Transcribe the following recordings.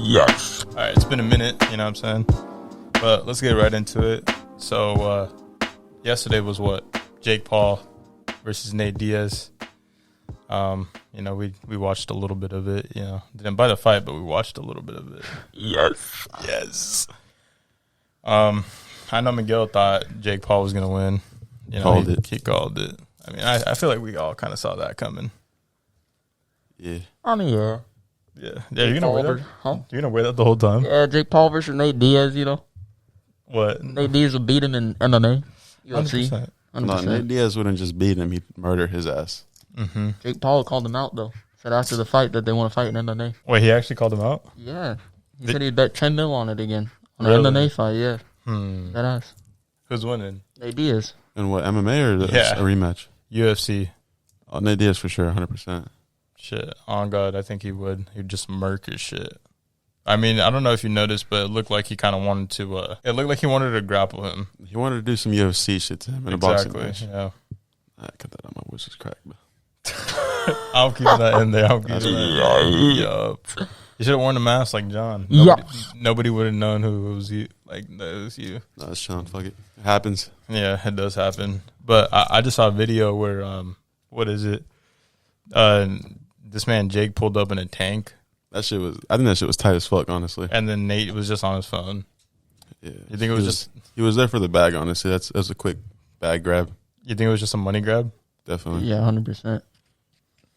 Yes. All right, it's been a minute, you know what I'm saying? But let's get right into it. So, yesterday was what? Jake Paul versus Nate Diaz. You know, we watched a little bit of it, you know. Didn't buy the fight, but we watched a little bit of it. Yes. Yes. I know Miguel thought Jake Paul was going to win. You know, he called it. I mean, I feel like we all kind of saw that coming. Yeah. I mean, yeah. Yeah, you're gonna wear that. Huh? You're gonna wear that the whole time. Yeah, Jake Paul versus Nate Diaz. You know, what? Nate Diaz will beat him in MMA. UFC. 100%. 100%. No, Nate Diaz wouldn't just beat him; he'd murder his ass. Mm-hmm. Jake Paul called him out though. Said after the fight that they want to fight in MMA. Wait, he actually called him out? Yeah, he said he'd bet $10 million on it again on Really? an MMA fight. Yeah, that ass. Who's winning? Nate Diaz. And what, MMA or a rematch? UFC. Oh, Nate Diaz for sure, 100%. Shit, on God, I think he would. He'd just murk his shit. I mean, I don't know if you noticed, but it looked like he kind of wanted to. It looked like he wanted to grapple him. He wanted to do some UFC shit to him in a boxing match. Yeah. I cut that out my voice is cracked, man. I'll keep that in there. Yup. You should have worn a mask like John. Nobody would have known who it was you. Like, that it was you. No, it's chilling. Fuck it. It happens. Yeah, it does happen. But I just saw a video where, what is it? This man Jake pulled up in a tank. I think that shit was tight as fuck, honestly. And then Nate was just on his phone. Yeah. You think it was just... He was there for the bag, honestly. That's a quick bag grab. You think it was just a money grab? Definitely. Yeah, 100%.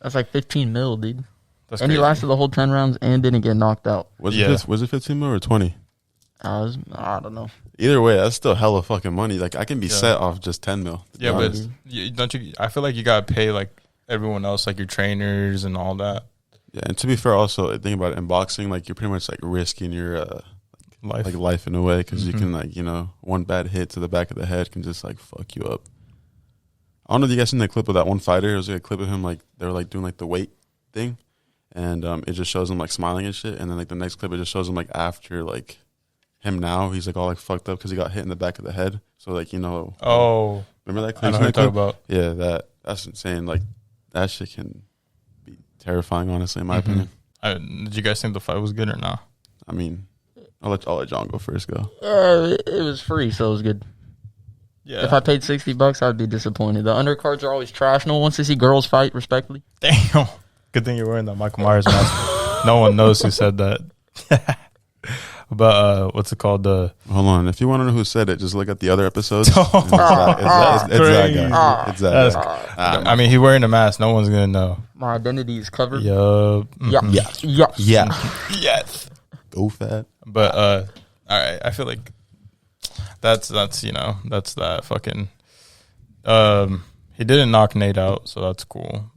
That's like 15 mil, dude. That's and crazy. he lasted the whole 10 rounds and didn't get knocked out. Was it 15 mil or 20? I don't know. Either way, that's still hella fucking money. Like, I can be set off just 10 mil. Yeah, but don't you... I feel like you got to pay, like, everyone else, like your trainers and all that. Yeah, and to be fair, also, think about it, in boxing, like, you're pretty much, like, risking your life in a way, because you can, like, you know, one bad hit to the back of the head can just, like, fuck you up. I don't know if you guys seen that clip of that one fighter. It was like a clip of him, like, they were, like, doing, like, the weight thing, and it just shows him, like, smiling and shit, and then, like, the next clip, it just shows him, like, after, like, him now, he's, like, all, like, fucked up because he got hit in the back of the head. So, like, you know. Oh. Remember that clip? I know what you're talking about. Yeah, that's insane. Like, that shit can be terrifying, honestly, in my opinion. Did you guys think the fight was good or not? I mean, I'll let John go first. Go. It was free, so it was good. Yeah. If I paid $60, I'd be disappointed. The undercards are always trash. No one wants to see girls fight, respectfully. Damn. Good thing you're wearing that Michael Myers mask. No one knows who said that. But what's it called? Hold on. If you want to know who said it, just look at the other episodes. It's that guy. It's that guy. I mean, he's wearing a mask. No one's gonna know. My identity is covered. Yup. Yeah. Yes. Go fat. But all right. I feel like that's that fucking. He didn't knock Nate out, so that's cool.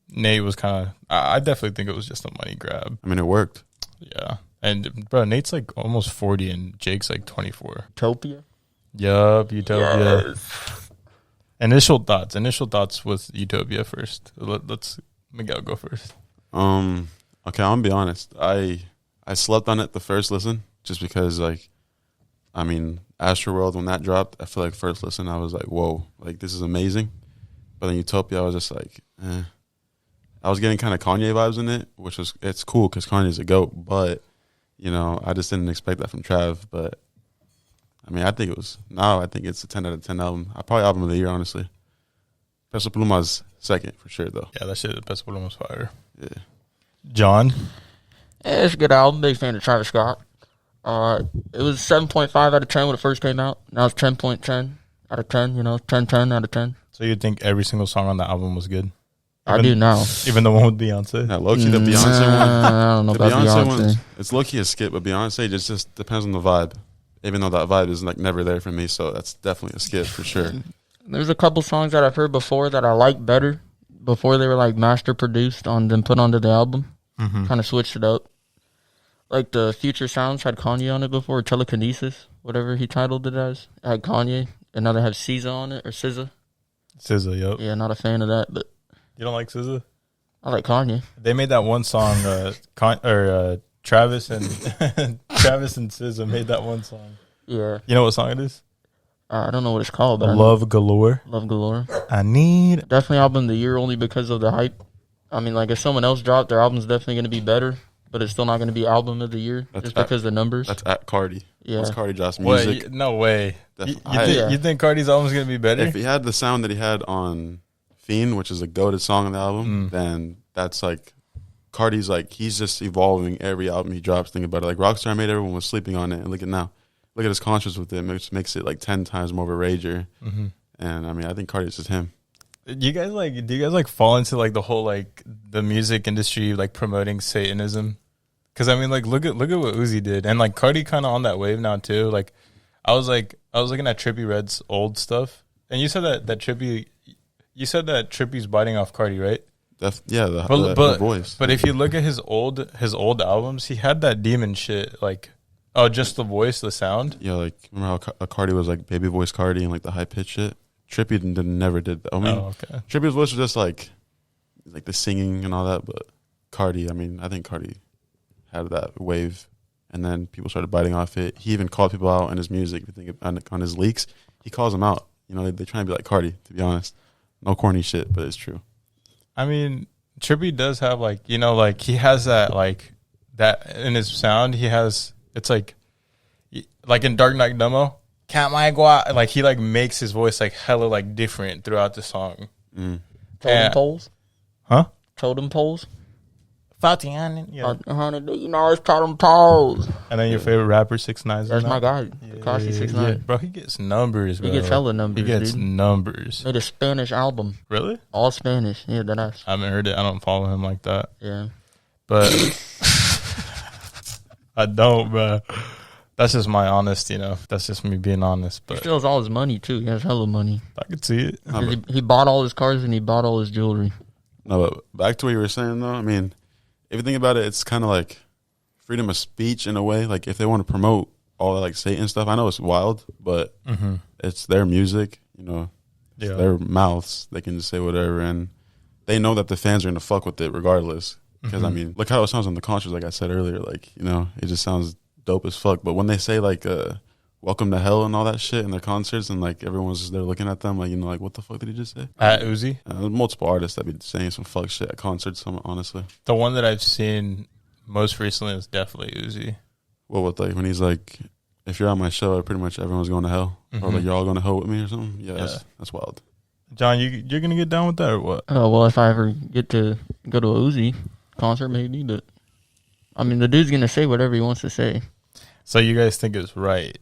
Nate was kind of. I definitely think it was just a money grab. I mean, it worked. Yeah. And, bro, Nate's, like, almost 40, and Jake's, like, 24. Utopia? Yup, Utopia. Yes. Initial thoughts with Utopia first. Let's Miguel go first. Okay, I'm gonna be honest. I slept on it the first listen, just because, like, I mean, Astroworld, when that dropped, I feel like first listen, I was like, whoa, like, this is amazing. But then Utopia, I was just like, eh. I was getting kind of Kanye vibes in it, it's cool, because Kanye's a GOAT, but... You know, I just didn't expect that from Trav, but I mean, I think it's a 10 out of 10 album. Probably album of the year, honestly. Peso Pluma's second for sure, though. Yeah, that shit, Peso Pluma's fire. Yeah. John? Yeah, it's a good album. Big fan of Travis Scott. It was 7.5 out of 10 when it first came out. Now it's 10.10 out of 10, 10 out of 10. So you think every single song on the album was good? I do now. Even the one with Beyonce? Yeah, low-key, the Beyonce one. I don't know about Beyonce. One, it's low-key a skip, but Beyonce just depends on the vibe. Even though that vibe is, like, never there for me, so that's definitely a skip for sure. There's a couple songs that I've heard before that I like better before they were, like, master-produced then put onto the album. Kind of switched it up. Like, the Future Sounds had Kanye on it before, Telekinesis, whatever he titled it as. It had Kanye, and now they have SZA on it, or SZA. SZA, yep. Yeah, not a fan of that, but... You don't like SZA? I like Kanye. They made that one song, Travis and SZA made that one song. Yeah. You know what song it is? I don't know what it's called, but Love Galore. Love Galore. I need... Definitely album of the year only because of the hype. I mean, like, if someone else dropped, their album's definitely going to be better. but it's still not going to be album of the year just because the numbers. That's at Cardi. Yeah. Once Cardi drops music. Wait, no way. You think Cardi's album's going to be better? If he had the sound that he had on Fiend, which is a goated song on the album, then that's like Cardi's like he's just evolving every album he drops. Think about it. Like Rockstar made everyone was sleeping on it, and look at now. Look at his concerts with it, which makes it like 10 times more of a rager. Mm-hmm. And I mean, I think Cardi's just him. Do you guys fall into like the whole like the music industry like promoting Satanism? Because I mean, like look at what Uzi did, and like Cardi kind of on that wave now too. Like I was looking at Trippie Redd's old stuff, and you said that Trippie's biting off Cardi, right? The voice. But if you look at his old albums, he had that demon shit. Like, just the voice, the sound. Yeah, like remember how Cardi was like baby voice Cardi and like the high pitch shit. Trippie never did that. I mean, Trippie's voice was just like the singing and all that, but Cardi, I mean, I think Cardi had that wave, and then people started biting off it. He even called people out in his music. If you think on his leaks, he calls them out. You know, they try and be like Cardi. To be honest, no corny shit, but it's true. I mean, Trippie does have like, you know, like he has that like that in his sound. He has it's like in Dark Knight Demo, can't my go out, like he like makes his voice like hella like different throughout the song. Totem poles, huh? Totem poles. Yeah. You know, it's totem poles. And then your favorite rapper, 6ix9ine. That's my guy, Tekashi 6ix9ine. Yeah. Bro, he gets numbers, bro. He gets hella numbers, He gets numbers. Made a Spanish album. Really? All Spanish. Yeah, that's. I haven't heard it. I don't follow him like that. Yeah. But I don't, bro. That's just my honest, you know. That's just me being honest. But he steals all his money, too. He has hella money. I could see it. He bought all his cars and he bought all his jewelry. No, but back to what you were saying, though. I mean, if you think about it, it's kind of like freedom of speech in a way. Like if they want to promote all that like Satan stuff, I know it's wild, but it's their music, you know, it's their mouths. They can just say whatever, and they know that the fans are gonna fuck with it regardless. Because I mean, look how it sounds on the concerts. Like I said earlier, like you know, it just sounds dope as fuck. But when they say like "Welcome to Hell" and all that shit in their concerts, and like everyone's just there looking at them, like you know, like what the fuck did he just say? At Uzi, there's multiple artists that be saying some fuck shit at concerts. Honestly, the one that I've seen most recently is definitely Uzi. Well, with like when he's like, "If you're on my show, pretty much everyone's going to hell," or like, "You're all going to hell with me," or something. Yeah. That's wild. John, you're gonna get down with that or what? Oh well, if I ever get to go to a Uzi concert, maybe. But I mean, the dude's gonna say whatever he wants to say. So you guys think it's right?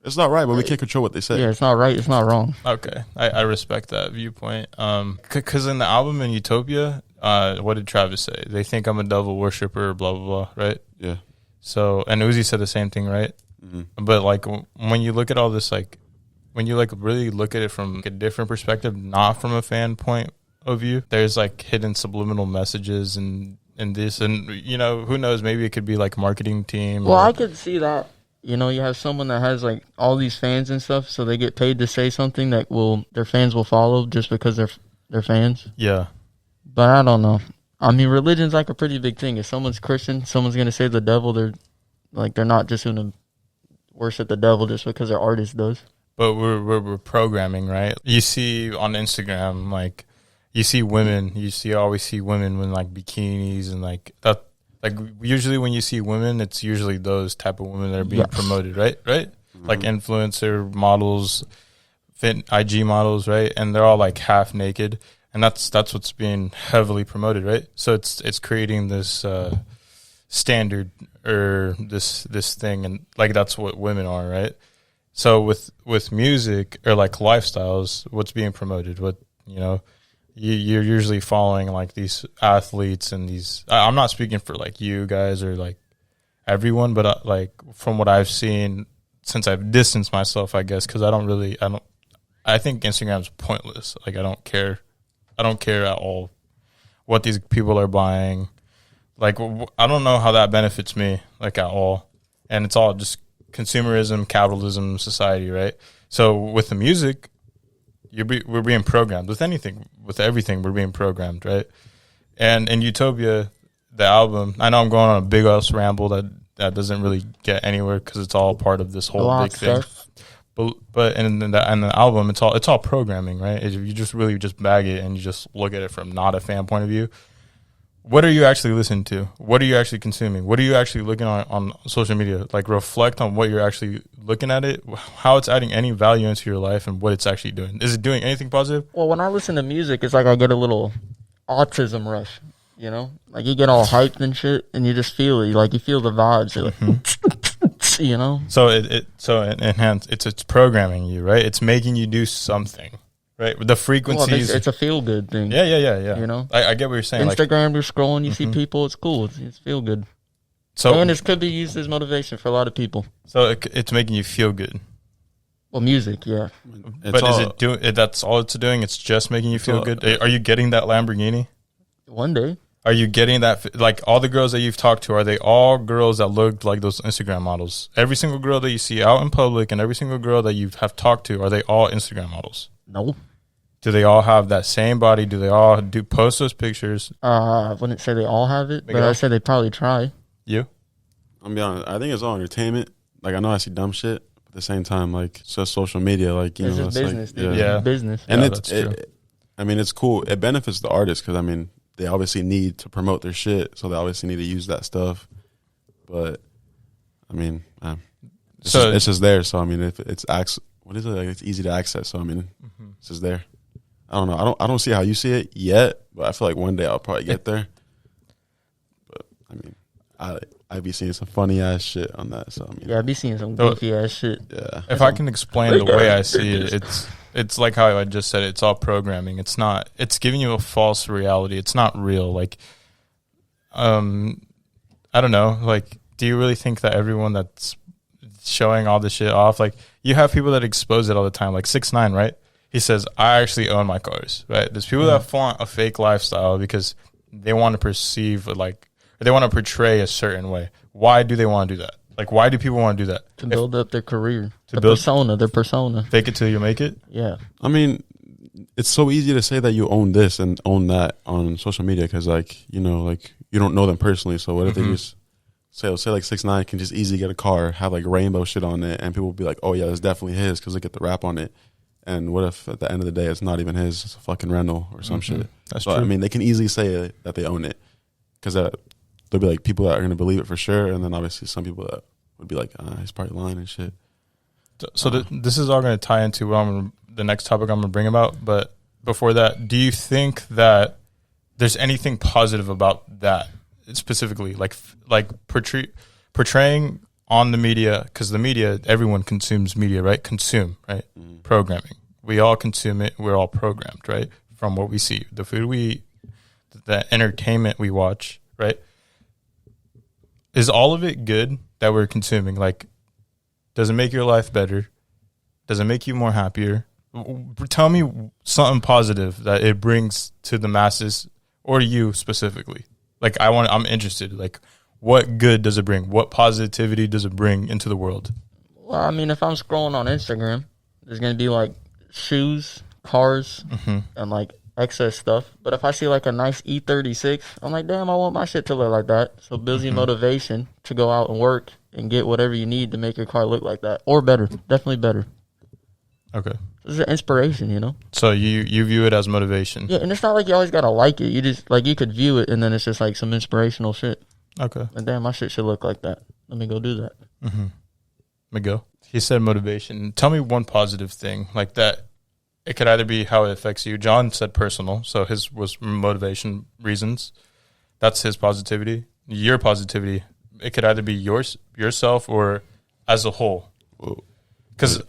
It's not right, but we can't control what they say. Yeah, it's not right. It's not wrong. Okay, I respect that viewpoint. Because in the album in Utopia, what did Travis say? They think I'm a devil worshiper, blah blah blah, right? Yeah. So and Uzi said the same thing, right? Mm-hmm. But like when you look at all this, like when you like really look at it from like, a different perspective, not from a fan point of view, there's like hidden subliminal messages and this, and you know, who knows? Maybe it could be like marketing team. Well, I could see that. You know, you have someone that has like all these fans and stuff, so they get paid to say something that their fans will follow just because they're fans. Yeah. But I don't know. I mean, religion's like a pretty big thing. If someone's Christian, someone's gonna say the devil. They're not just gonna worship the devil just because their artist does. But we're programming, right? You see on Instagram, like you see women. Always see women with like bikinis and like that. Like usually when you see women, it's usually those type of women that are being promoted, right? Right? Mm-hmm. Like influencer models, fit IG models, right? And they're all like half naked, and that's what's being heavily promoted, right? So it's creating this standard or this thing, and like that's what women are, right? So with music or like lifestyles, what's being promoted? What you know. You're usually following like these athletes and these. I'm not speaking for like you guys or like everyone, but like from what I've seen since I've distanced myself, I guess, because I think Instagram's pointless. Like I don't care at all what these people are buying. Like I don't know how that benefits me like at all, and it's all just consumerism, capitalism, society, right? So with the music. We're being programmed with everything. We're being programmed, right? And in Utopia, the album, I know I'm going on a big ass ramble that doesn't really get anywhere because it's all part of this whole big thing. But in the album, it's all programming, right? You just really just bag it and you just look at it from not a fan point of view. what are you actually listening to? What are you actually consuming? What are you actually looking on social media? Like, reflect on what you're actually looking at it, how it's adding any value into your life, and what it's actually doing. Is it doing anything positive? Well, when I listen to music, it's like I get a little autism rush, you know? Like, you get all hyped and shit, and you just feel it. Like, you feel the vibes. You're like, you know? So it's programming you, right? It's making you do something, right? The frequencies. Well, it's a feel-good thing. Yeah. You know? I get what you're saying. Instagram, you're scrolling, you see people, it's cool. It's feel-good. So, and it could be used as motivation for a lot of people. So it's making you feel good. Well, music, yeah. But is it doing? That's all it's doing. It's just making you feel good. Are you getting that Lamborghini? One day. Are you getting that? Like, all the girls that you've talked to, are they all girls that look like those Instagram models? Every single girl that you see out in public, and every single girl that you have talked to, are they all Instagram models? No. Do they all have that same body? Do they all post those pictures? I wouldn't say they all have it, but I'd say they probably try. You? I'm be honest. I think it's all entertainment. Like, I know I see dumb shit, but at the same time, like, it's just social media. Like, you it's know, just it's business. like, yeah, business. And yeah, it's I mean, it's cool. It benefits the artists because, I mean, they obviously need to promote their shit, so they obviously need to use that stuff. But I mean, it's just there. So I mean, if it's what is it? Like, it's easy to access. So I mean, it's just there. I don't know. I don't see how you see it yet, but I feel like one day I'll probably get there. But I mean, I'd be seeing some funny ass shit on that. So I mean, yeah, I'd be seeing some goofy ass shit. Yeah. If I can explain the way I see it, it's like how I just said. It's all programming. It's not. It's giving you a false reality. It's not real. Like, I don't know. Like, do you really think that everyone that's showing all this shit off, like, you have people that expose it all the time, like 6ix9ine, right? He says, I actually own my cars, right? There's people that flaunt a fake lifestyle because they want to perceive, like, or they want to portray a certain way. Why do they want to do that? Like, why do people want to do that? To build up their career. To their build persona. Fake it till you make it? Yeah. I mean, it's so easy to say that you own this and own that on social media because, like, you know, like, you don't know them personally. So what if they just say like 6ix9ine can just easily get a car, have like rainbow shit on it, and people will be like, oh yeah, that's definitely his because look at the rap on it. And what if at the end of the day it's not even his, it's a fucking rental or some shit. That's so, true. I mean, they can easily say that they own it because there'll be like people that are going to believe it for sure, and then obviously some people that would be like, he's probably lying and shit. So this is all going to tie into the next topic I'm going to bring about. But before that, do you think that there's anything positive about that specifically, like portraying on the media? Because the media, everyone consumes media, right? Programming. We all consume it. We're all programmed, right? From what we see, the food we eat, the entertainment we watch, right? Is all of it good that we're consuming? Like, does it make your life better? Does it make you more happier? Tell me something positive that it brings to the masses or you specifically. Like, I'm interested. Like, what good does it bring? What positivity does it bring into the world? Well, I mean, if I'm scrolling on Instagram, there's going to be like shoes, cars, and like excess stuff. But if I see like a nice E36, I'm like, damn, I want my shit to look like that. So it builds you motivation to go out and work and get whatever you need to make your car look like that. Or better. Definitely better. Okay. It's an inspiration, you know? So you view it as motivation. Yeah, and it's not like you always got to like it. You just, like, you could view it and then it's just like some inspirational shit. Okay. Like, damn, my shit should look like that. Let me go do that. Let me go. He said motivation. Tell me one positive thing like that. It could either be how it affects you. John said personal, so his was motivation reasons. That's his positivity. Your positivity, it could either be yourself or as a whole. Because,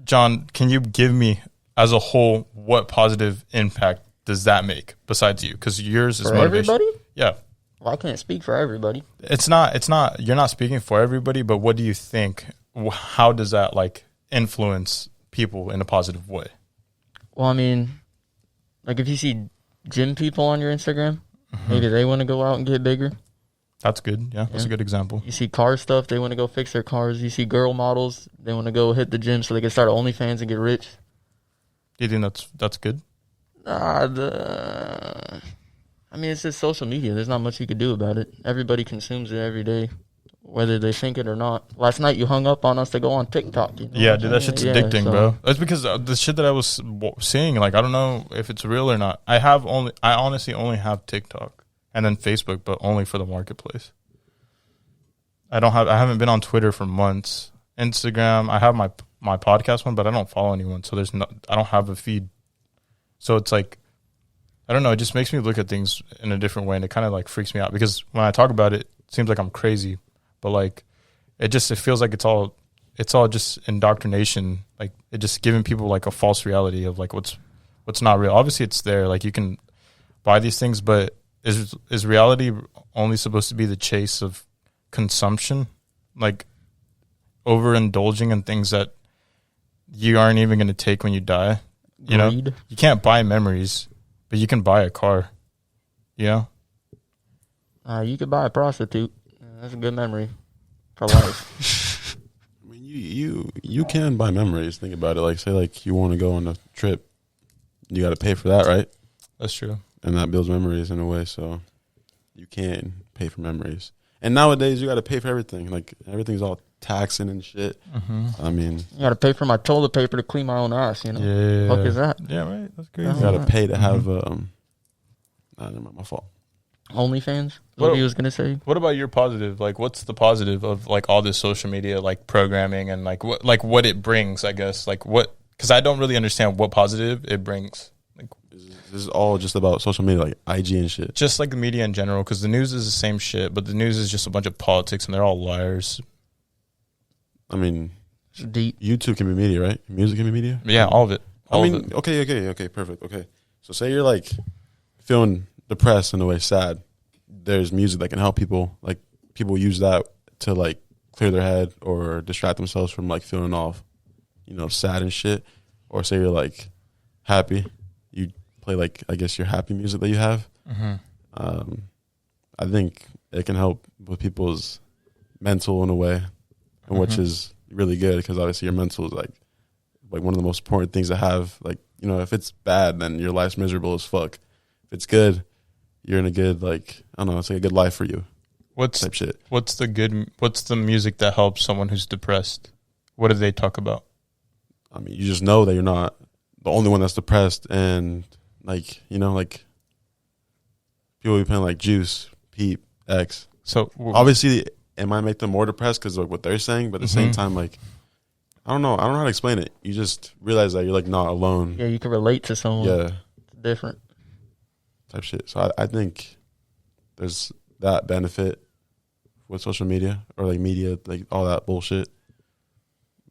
John, can you give me as a whole what positive impact does that make besides you? Because yours is For motivation. everybody? Yeah. Well, I can't speak for everybody. It's not, you're not speaking for everybody, but what do you think? How does that, like, influence people in a positive way? Well, I mean, like, if you see gym people on your Instagram, maybe they want to go out and get bigger. That's good. Yeah, that's a good example. You see car stuff, they want to go fix their cars. You see girl models, they want to go hit the gym so they can start OnlyFans and get rich. Do you think that's good? I mean, it's just social media. There's not much you could do about it. Everybody consumes it every day, whether they think it or not. Last night you hung up on us to go on TikTok. You know Yeah, dude, that shit's addicting, so. bro. That's because the shit that I was seeing, like, I don't know if it's real or not. I honestly only have TikTok, and then Facebook, but only for the marketplace. I haven't been on Twitter for months. Instagram, I have my podcast one, but I don't follow anyone, so I don't have a feed. So it's like, I don't know, it just makes me look at things in a different way, and it kind of like freaks me out because when I talk about it, it seems like I'm crazy, but like it feels like it's all just indoctrination, like it just giving people like a false reality of like what's not real. Obviously it's there, like you can buy these things, but is reality only supposed to be the chase of consumption, like overindulging in things that you aren't even going to take when you die? You know, you can't buy memories, but you can buy a car. You know, you could buy a prostitute. That's a good memory for life. I mean, you can buy memories. Think about it. Like, say, like you want to go on a trip, you got to pay for that, right? That's true. And that builds memories in a way. So you can pay for memories. And nowadays, you got to pay for everything. Like, everything's all taxing and shit. Mm-hmm. I mean, you got to pay for my toilet paper to clean my own ass, you know? Yeah. What the fuck is that? Yeah, right. That's crazy. you got to pay to have, never mind, my fault. OnlyFans? What he was going to say? What about your positive? Like, what's the positive of, like, all this social media, like, programming and, like what it brings, I guess? Like, what, because I don't really understand what positive it brings. Like, this is all just about social media, like IG and shit. Just like the media in general, because the news is the same shit, but the news is just a bunch of politics, and they're all liars. I mean, deep. YouTube can be media, right? Music can be media? Yeah, all of it. Okay, perfect. Okay. So say you're like feeling depressed in a way, sad. There's music that can help people. Like, people use that to like clear their head or distract themselves from like feeling all, sad and shit. Or say you're like happy, you play like, I guess, your happy music that you have. Mm-hmm. I think it can help with people's mental in a way, and which is really good because obviously your mental is like one of the most important things to have. Like, if it's bad, then your life's miserable as fuck. If it's good, you're in a good, like, I don't know, it's like a good life for you. Type shit. What's the music that helps someone who's depressed? What do they talk about? I mean, you just know that you're not the only one that's depressed, and like, like people be playing like Juice, Peep, X. So obviously it might make them more depressed because of what they're saying, but at the same time, like, I don't know how to explain it. You just realize that you're like not alone. Yeah, you can relate to someone. Yeah. It's different. Type shit. So I think there's that benefit with social media or like media, like all that bullshit.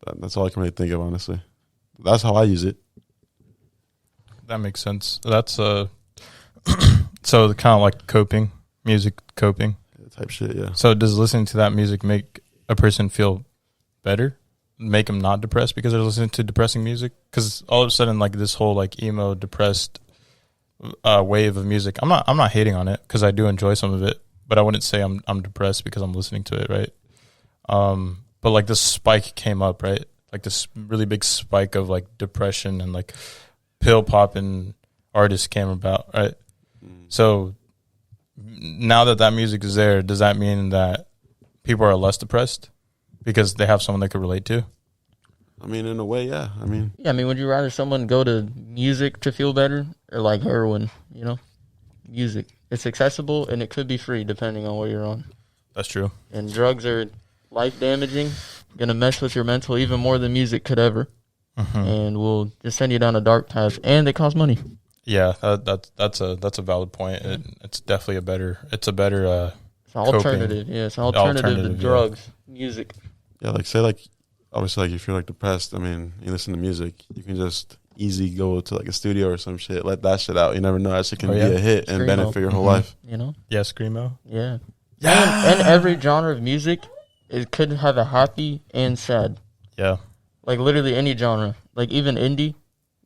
But that's all I can really think of, honestly. That's how I use it. That makes sense. That's so kind of like coping, music coping. Type shit, yeah. So does listening to that music make a person feel better? Make them not depressed because they're listening to depressing music? Because all of a sudden, like, this whole like emo depressed wave of music, I'm not hating on it because I do enjoy some of it, but I wouldn't say I'm depressed because I'm listening to it, right? But like this spike came up, right? Like this really big spike of like depression and like pill popping artists came about, right? So now that music is there, does that mean that people are less depressed because they have someone they could relate to? I mean, in a way, yeah. I mean, would you rather someone go to music to feel better or like heroin, Music. It's accessible and it could be free depending on what you're on. That's true. And drugs are life damaging, going to mess with your mental even more than music could ever. And will just send you down a dark path, and they cost money. Yeah, that's a valid point. It's definitely a better it's an alternative. Yeah, it's an alternative to drugs, music. Yeah, like say like obviously like if you're like depressed, I mean, you listen to music, you can just easy go to like a studio or some shit, let that shit out. You never know, that shit can be a hit and benefit your whole life. Yeah, screamo. Yeah. And every genre of music, it could have a happy and sad. Yeah. Like literally any genre. Like even indie,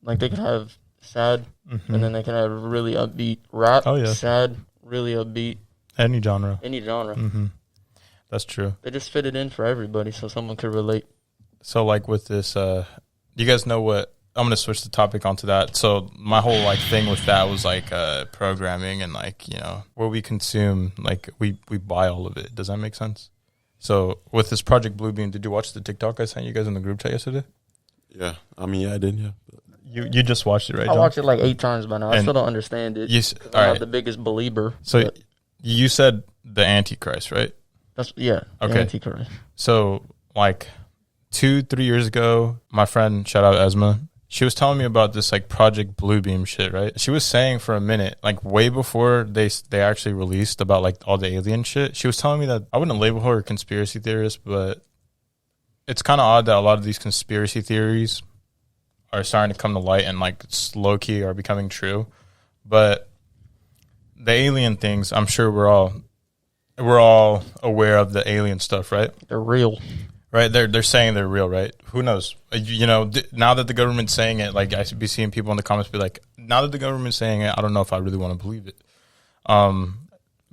like they could have sad, and then they can have really upbeat rap. Sad, really upbeat. Any genre. That's true. They just fit it in for everybody, so someone could relate. So like with this, do you guys know what? I'm gonna switch the topic onto that. So my whole like thing with that was like programming and like what we consume. Like we buy all of it. Does that make sense? So with this Project Bluebeam, did you watch the TikTok I sent you guys in the group chat yesterday? Yeah, I mean, yeah, I did. Yeah. You just watched it, right? I John? watched it like 8 times by now. I still don't understand it. I'm not the biggest believer. So you said the Antichrist, right? That's the Okay. Antichrist. So like 2-3 years ago, my friend, shout out Esma, she was telling me about this like Project Bluebeam shit, right? She was saying for a minute, like way before they actually released about like all the alien shit, she was telling me that I wouldn't label her a conspiracy theorist, but it's kind of odd that a lot of these conspiracy theories are starting to come to light and like low key are becoming true. But the alien things, I'm sure we're all aware of the alien stuff, right? They're real. Right, they're saying they're real, right? Who knows? You know, now that the government's saying it, like I be seeing people in the comments be like, now that the government's saying it, I don't know if I really want to believe it.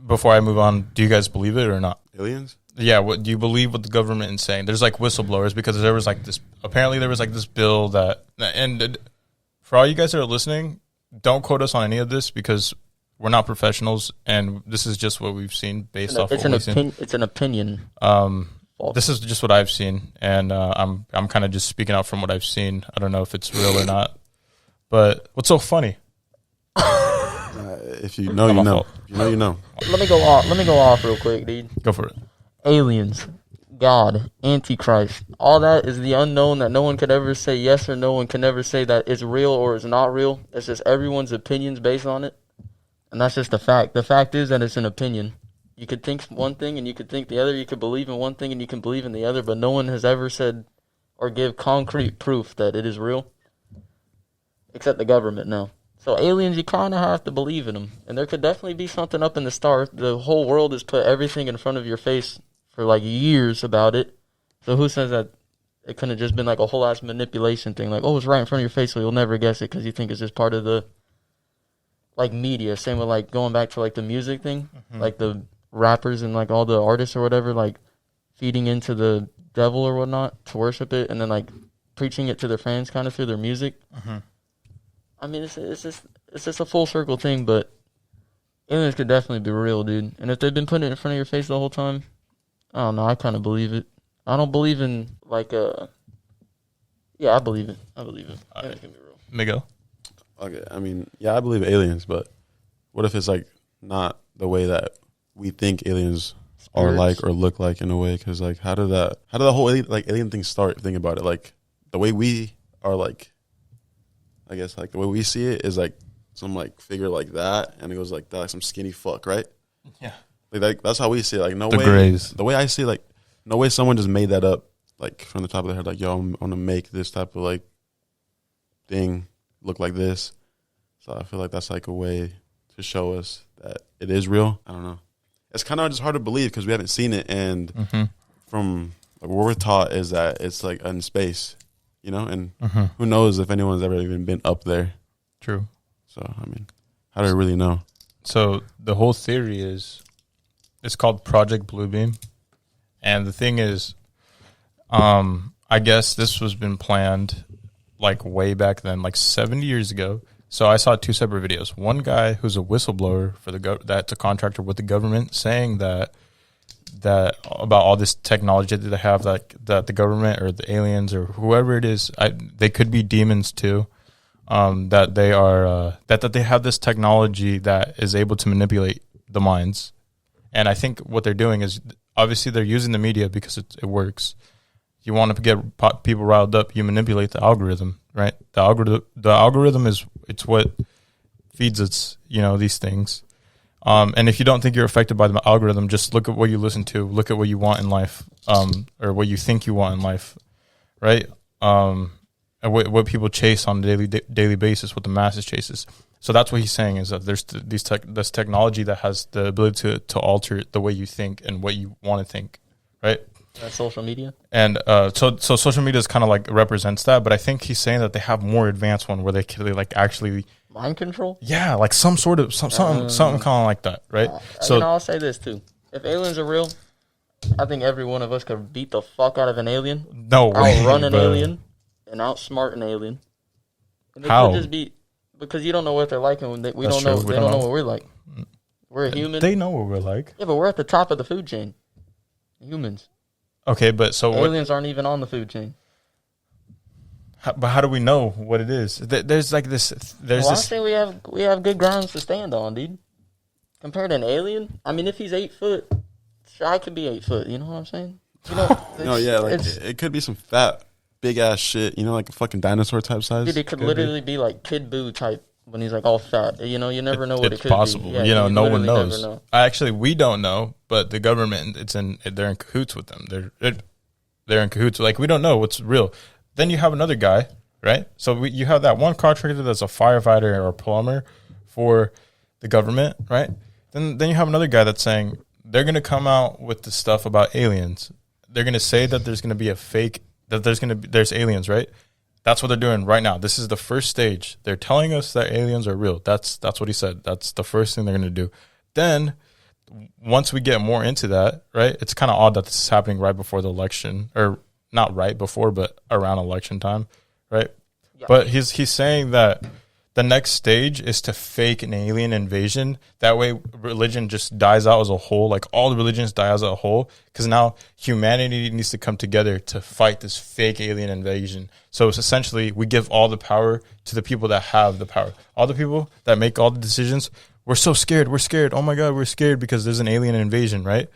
Before I move on, do you guys believe it or not? Aliens? Yeah, what do you believe what the government is saying? There's like whistleblowers because there was like this. Apparently, there was like this bill that, and for all you guys that are listening, don't quote us on any of this because we're not professionals, and this is just what we've seen based off what we've seen. It's an opinion. This is just what I've seen, and I'm kind of just speaking out from what I've seen. I don't know if it's real or not. But what's so funny? If you know, you know. If you know, you know. Let me go off real quick, dude. Go for it. Aliens, God, Antichrist, all that is the unknown that no one could ever say yes or no one can ever say that it's real or it's not real. It's just everyone's opinions based on it, and that's just the fact. The fact is that it's an opinion. You could think one thing and you could think the other. You could believe in one thing and you can believe in the other, but no one has ever said or give concrete proof that it is real, except the government now. So aliens, you kind of have to believe in them, and there could definitely be something up in the stars. The whole world has put everything in front of your face for like years about it. So who says that it couldn't have just been like a whole ass manipulation thing? Like, oh, it's right in front of your face, so you'll never guess it because you think it's just part of the like media. Same with like going back to like the music thing, like the rappers and like all the artists or whatever, like feeding into the devil or whatnot to worship it, and then like preaching it to their fans kind of through their music. I mean, it's just a full circle thing, but aliens could definitely be real, dude. And if they've been putting it in front of your face the whole time, I don't know. I kind of believe it. I don't believe in like yeah, I believe it. Aliens can be real. Miguel. Okay, I mean, yeah, I believe aliens, but what if it's like not the way that we think aliens are like or look like in a way? Because like, how did the whole alien thing start? Think about it. Like the way we are, like, I guess like the way we see it is like some like figure like that, and it goes like that, like some skinny fuck, right? Yeah. Like that's how we see it. Like no The way. Greys. The way I see it, like no way someone just made that up like from the top of their head. Like, yo, I'm gonna make this type of like thing look like this. So I feel like that's like a way to show us that it is real. I don't know. It's kind of just hard to believe because we haven't seen it, and from like, what we're taught is that it's like in space, you know, and who knows if anyone's ever even been up there. True. So I mean, how do I really know? So the whole theory is, it's called Project Bluebeam, and the thing is, I guess this was been planned like way back then, like 70 years ago. So I saw two separate videos. One guy who's a whistleblower for that's a contractor with the government, saying that about all this technology that they have, that the government or the aliens or whoever it is, they could be demons too. That they are that they have this technology that is able to manipulate the minds. And I think what they're doing is, obviously they're using the media because it works. You want to get people riled up, you manipulate the algorithm, right? The algorithm is, it's what feeds us, these things. And if you don't think you're affected by the algorithm, just look at what you listen to, look at what you want in life, or what you think you want in life, right? And what people chase on a daily basis, what the masses chases. So that's what he's saying, is that there's this technology that has the ability to alter the way you think and what you want to think, right? Social media? And so social media is kind of like represents that, but I think he's saying that they have more advanced one where they can like actually mind control. Yeah, like some sort of something kind of like that, right? So I'll say this too: if aliens are real, I think every one of us could beat the fuck out of an alien. No way, outrun an alien and outsmart an alien. And how? Could just be because you don't know what they're like, and we That's don't know. True. They don't know what we're like. We're a human. They know what we're like. Yeah, but we're at the top of the food chain. Humans. Okay, but so aliens aren't even on the food chain. But how do we know what it is? There's like this. There's I this. say we have good grounds to stand on, dude. Compared to an alien, I mean, if he's 8 foot, sure, I could be 8 foot. You know what I'm saying? You know, No, yeah, like it could be some fat, big ass shit. You know, like a fucking dinosaur type size. dude, it could literally be like Kid Buu type when he's like all fat. You know, you never know what it could possible. be. Yeah, you know, no one literally knows. never know. Actually, we don't know, but the government, they're in cahoots with them. They're in cahoots. Like, we don't know what's real. Then you have another guy, right? So you have that one contractor that's a firefighter or a plumber for the government, right? Then you have another guy that's saying they're going to come out with the stuff about aliens. They're going to say that there's going to be there's aliens, right? That's what they're doing right now. This is the first stage. They're telling us that aliens are real. That's what he said. That's the first thing they're going to do. Then once we get more into that, right? It's kind of odd that this is happening right before the election, or not right before, but around election time, right? Yeah. But he's saying that the next stage is to fake an alien invasion. That way religion just dies out as a whole. Like, all the religions die as a whole, because now humanity needs to come together to fight this fake alien invasion. So it's essentially, we give all the power to the people that have the power. All the people that make all the decisions. We're so scared. We're scared. Oh my God, we're scared because there's an alien invasion, right?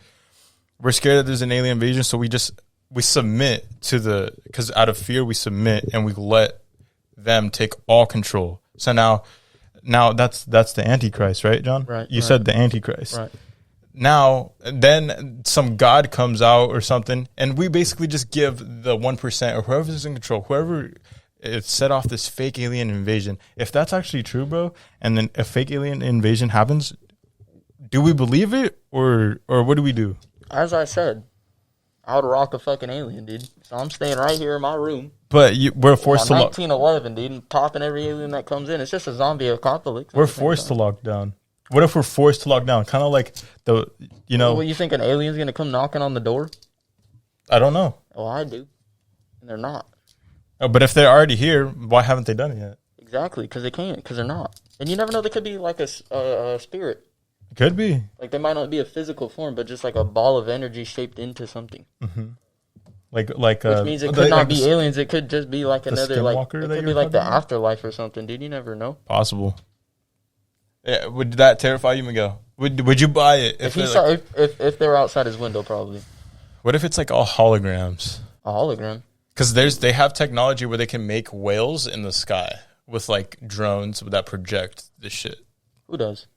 We're scared that there's an alien invasion. So we submit to because out of fear, we submit and we let them take all control. So now that's the Antichrist, right, John? Right. You said the Antichrist. Right. Now, then some God comes out or something, and we basically just give the 1% or whoever's in control, whoever it set off this fake alien invasion. If that's actually true, bro, and then a fake alien invasion happens, do we believe it or what do we do? As I said, I would rock a fucking alien, dude. So I'm staying right here in my room. But we're forced to lock. 1911, dude, and topping every alien that comes in. It's just a zombie apocalypse. We're forced to lock down. What if we're forced to lock down? Kind of like Well, you think an alien's gonna come knocking on the door? I don't know. Well, I do, and they're not. Oh, but if they're already here, why haven't they done it yet? Exactly, because they can't, because they're not. And you never know, they could be like a spirit. Could be. Like, they might not be a physical form, but just like a ball of energy shaped into something. Mm-hmm. Which means it could not be aliens. It could just be like another, like, it could be like the about? afterlife or something, dude. You never know. Possible. Yeah, would that terrify you, Miguel? Would you buy it if they were outside his window? Probably. What if it's like all holograms? A hologram. Because they have technology where they can make whales in the sky with like drones that project this shit. Who does?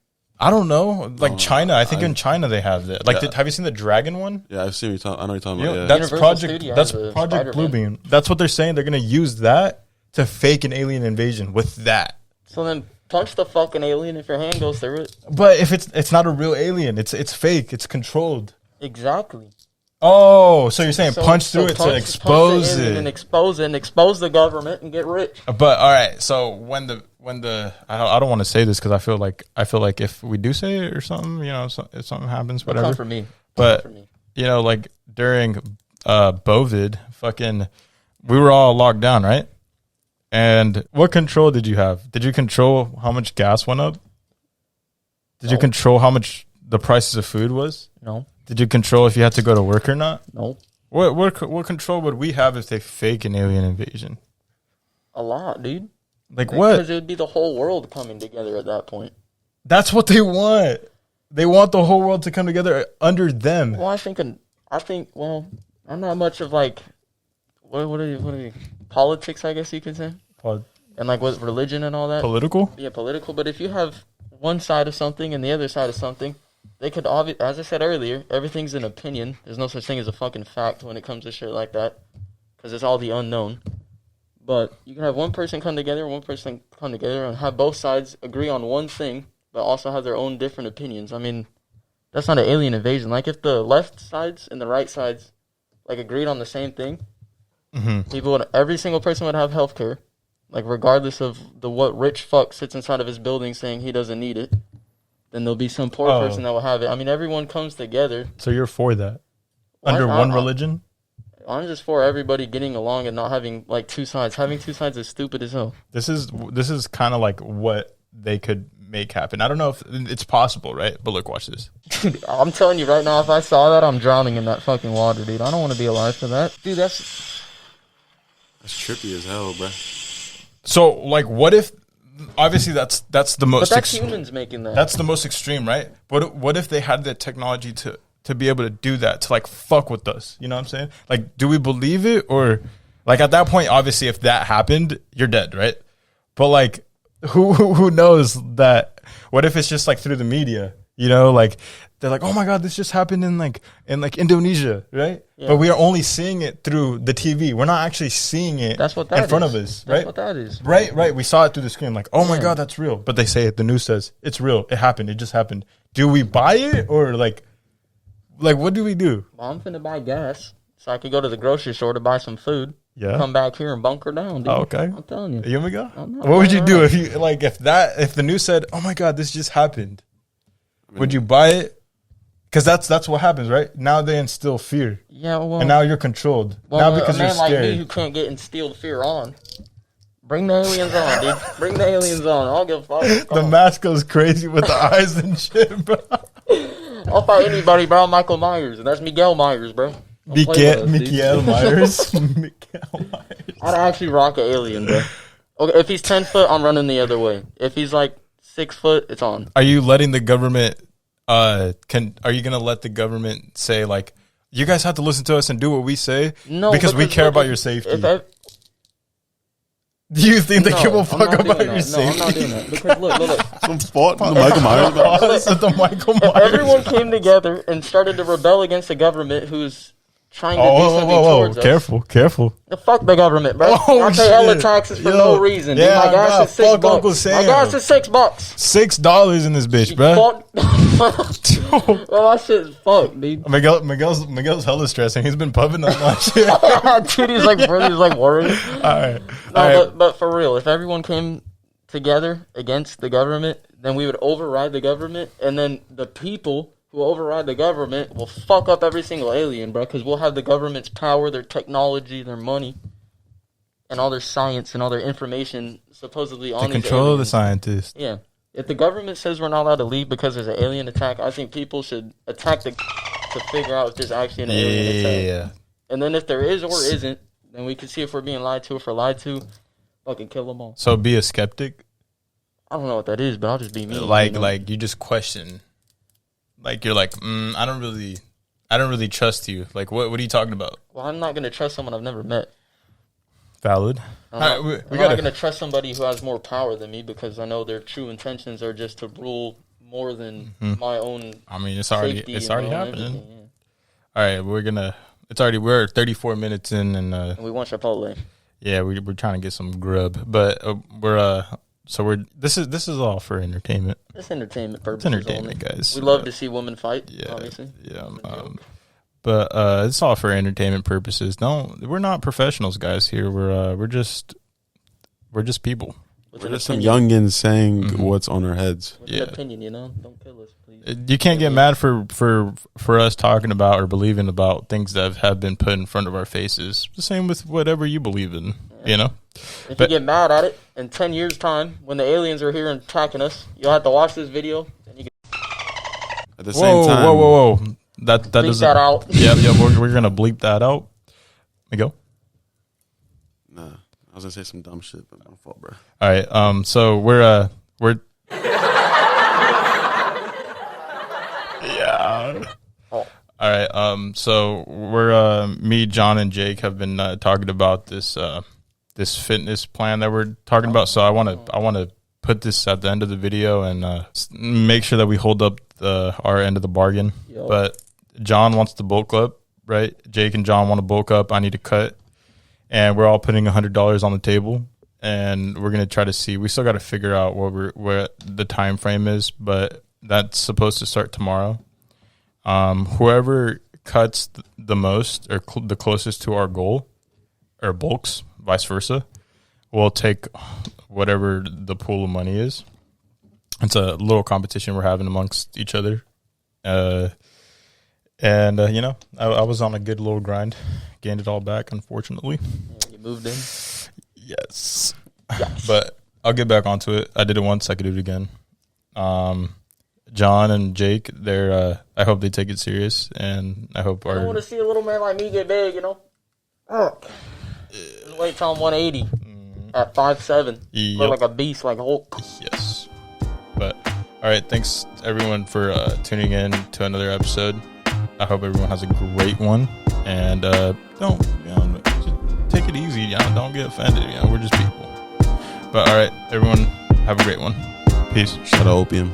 I don't know. Like China, I think in China they have that. Like, yeah. Have you seen the dragon one? Yeah, I've seen. I know you're talking about. Yeah. That's Project Spider-Man. Bluebeam. That's what they're saying. They're gonna use that to fake an alien invasion with that. So then punch the fucking alien if your hand goes through it. But if it's not a real alien, it's fake. It's controlled. Exactly. Oh, so you're saying punch through it to expose it and expose the government and get rich. But all right, so when the I don't want to say this because I feel like if we do say it or something, if something happens, whatever. Come for me. But like during COVID, fucking, we were all locked down, right? And what control did you have? Did you control how much gas went up? Did you control how much the prices of food was? No. Did you control if you had to go to work or not? No. What control would we have if they fake an alien invasion? A lot, dude. Like what? Because it would be the whole world coming together at that point. That's what they want. They want the whole world to come together under them. Well, I think I'm not much of like, what are you, politics, I guess you could say. And like with religion and all that. Political? Yeah, political. But if you have one side of something and the other side of something, they could, as I said earlier, everything's an opinion. There's no such thing as a fucking fact when it comes to shit like that, because it's all the unknown. But you can have one person come together and have both sides agree on one thing, but also have their own different opinions. I mean, that's not an alien invasion. Like, if the left sides and the right sides like agreed on the same thing, every single person would have healthcare, like regardless of what rich fuck sits inside of his building saying he doesn't need it. Then there'll be some poor person that will have it. I mean, everyone comes together. So you're for that? Under one religion? I'm just for everybody getting along and not having like two sides. Having two sides is stupid as hell. This is kind of like what they could make happen. I don't know if it's possible, right? But look, watch this. Dude, I'm telling you right now, if I saw that, I'm drowning in that fucking water, dude. I don't want to be alive for that. Dude, that's trippy as hell, bro. So, like, what if obviously that's the most. But that's humans making that. That's the most extreme, right? But what if they had the technology to be able to do that, to like fuck with us? You know what I'm saying? Like, do we believe it, or like at that point, obviously, if that happened, you're dead, right? But like, who knows that? What if it's just like through the media? You know, like they're like, oh my god, this just happened in like Indonesia, right? Yeah. But we are only seeing it through the TV. We're not actually seeing it in front of us, right? That's what that is. Right. We saw it through the screen, like, oh my god, that's real. But they say it. The news says it's real. It happened. It just happened. Do we buy it, or like what do we do? Well, I'm finna buy gas so I could go to the grocery store to buy some food. Yeah. Come back here and bunker down, dude. Oh, okay. I'm telling you. You want me to go? What would you do if you if the news said, oh my god, this just happened? Would you buy it? Because that's what happens, right? Now they instill fear. Yeah, well, and now you're controlled. Now because you're scared. Like me who can't get instilled fear on. Bring the aliens on, dude. Bring the aliens on. I'll give a fuck. The mask goes crazy with the eyes and shit, bro. I'll fight anybody, bro. Michael Myers, and that's Miguel Myers, bro. Miguel Myers. I'd actually rock an alien, bro. Okay, if he's 10 foot, I'm running the other way. If he's like 6 foot, it's on. Are you letting the government? Are you gonna let the government say like, you guys have to listen to us and do what we say? No, because we care about your safety. Do you think they give a fuck about your safety? No, I'm not doing that. Because look. Some fault in the Michael Myers. If everyone came together and started to rebel against the government who's trying to do something towards us. Careful. Fuck the government, bro. I pay hella taxes for no reason. Yeah, my gas is $6. My gas is $6. $6 in this bitch, bro. Well, that shit's fucked, dude. Miguel's hella stressing. He's been puffing on that shit. Dude, he's like worried. All right. But for real, if everyone came together against the government, then we would override the government, and then the people who override the government will fuck up every single alien, bro, because we'll have the government's power, their technology, their money, and all their science and all their information supposedly on these aliens. To control the scientists. Yeah. If the government says we're not allowed to leave because there's an alien attack, I think people should attack to figure out if there's actually an alien attack. Yeah. And then if there is or isn't, then we can see if we're being lied to. If we're lied to, fucking kill them all. So be a skeptic? I don't know what that is, but I'll just be me. Like you just question. Like you're like, I don't really trust you. Like what are you talking about? Well, I'm not gonna trust someone I've never met. Valid. I'm not gonna trust somebody who has more power than me because I know their true intentions are just to rule more than my own. I mean, it's already happening. Yeah. All right, we're 34 minutes in, and we want Chipotle. Yeah, we're trying to get some grub, but this is all for entertainment. It's entertainment purposes. It's entertainment, only. Guys. We love to see women fight. Yeah, obviously. Yeah. But it's all for entertainment purposes. We're not professionals, guys. Here, we're just people. We're just some youngins saying what's on our heads. What's your opinion? Don't kill us, please. You can't get mad for us talking about or believing about things that have been put in front of our faces. The same with whatever you believe in. Yeah. If you get mad at it in 10 years' time, when the aliens are here and attacking us, you'll have to watch this video. And you can at the same time. Whoa. That bleep doesn't. That out. Yeah. We're gonna bleep that out. Let me go. Nah, I was gonna say some dumb shit, but my fault, bro. All right. So we're. Yeah. Oh. All right. So we're me, John, and Jake have been talking about this fitness plan that we're talking about. So I want to put this at the end of the video and make sure that we hold up our end of the bargain. Yep. But John wants to bulk up, right? Jake and John want to bulk up. I need to cut, and we're all putting $100 on the table, and we're gonna try to see. We still got to figure out what the time frame is, but that's supposed to start tomorrow. Whoever cuts the most or the closest to our goal, or bulks, vice versa, will take whatever the pool of money is. It's a little competition we're having amongst each other. I was on a good little grind. Gained it all back, unfortunately. You moved in? Yes. But I'll get back onto it. I did it once. I could do it again. John and Jake, I hope they take it serious, and I hope I want to see a little man like me get big, Wait till I'm 180. at 5'7". Yep. Look like a beast, like Hulk. Yes. But all right, thanks everyone for tuning in to another episode. I hope everyone has a great one, and don't just take it easy. Don't get offended. We're just people. But all right, everyone, have a great one. Peace. Shout out Opium.